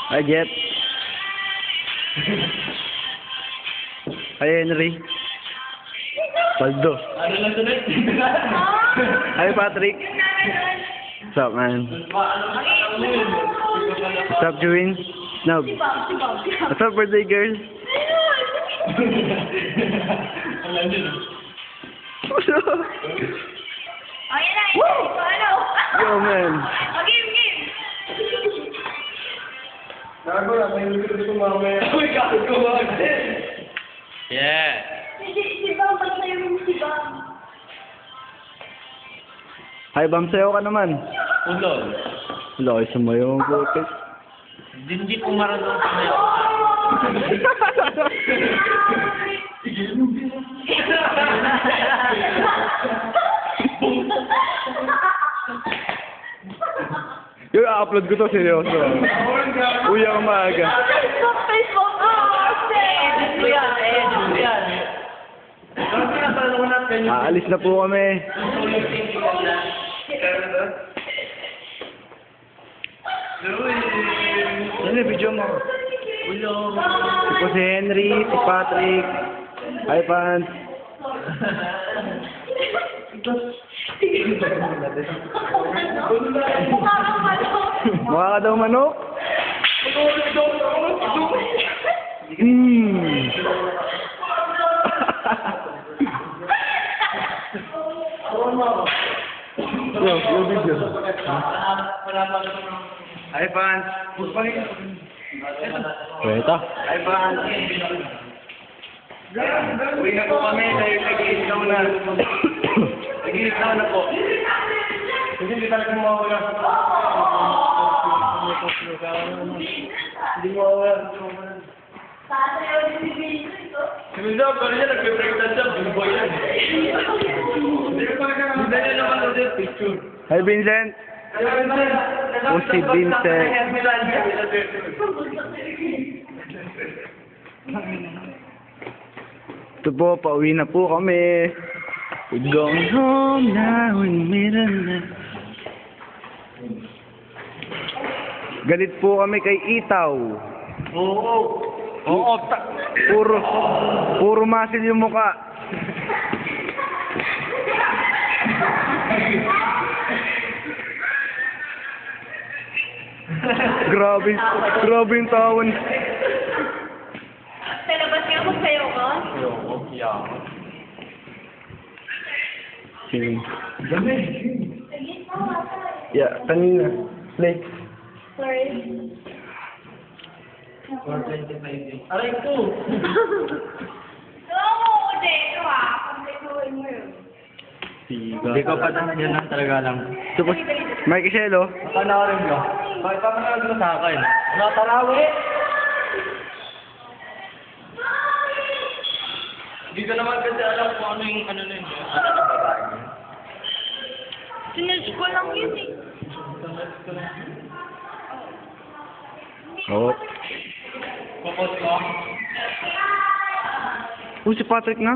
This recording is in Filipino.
Hi, Jet. Hi, Henry. Paldo. Ano lang sunod? Hi, Patrick. What's up, man? What's up, Juwin? Snob. What's up, birthday girl? Yo, man. Yeah. Hi, Bam, sayo ka naman. Ulol. Laki sumayo ang putik. Hindi ko maradong sumayo. Yung upload ko to, seryoso. Uy, ang maaga. Aalis na po kami. Ano, video mo? Si po si Henry, si Patrick. Hi, Pans. Mukha ka daw manok? Yung video. Hi, Pans. Weta. Hi, Pans. Uwi na po kami dahil nag-iisaw na. Nag-iisaw na po. Kasi hindi talaga mawawala. Hindi mawawala. Sabi daw, pero niya nag-break dance siya. Billboy yan. Hindi niya naman ulit picture. Hi, Vincent. O si Vincent. Ito po, pauwi na po kami. We're going home now in Miranda. Galit po kami kay Itaw. Oo. Oo. Puro masil yung mukha. Grabe yung tawon. Talabas niya kung sayo ka? Sing. Yeah, kanina. Play. Sorry. 425. Aray ko! Hindi. Ito Pagkikuhin mo yun. Hindi ko pa yun lang talaga lang. Tapos, Mike Iselo. Panoorin ko. Bakit pa manoorin mo sa akin? Natarawi! Hindi ko naman kasi alam kung ano yung ano na yun. Ano na babae niya? Sinadyo ko lang yun eh. Oo. Pupos ko? Si Patrick na.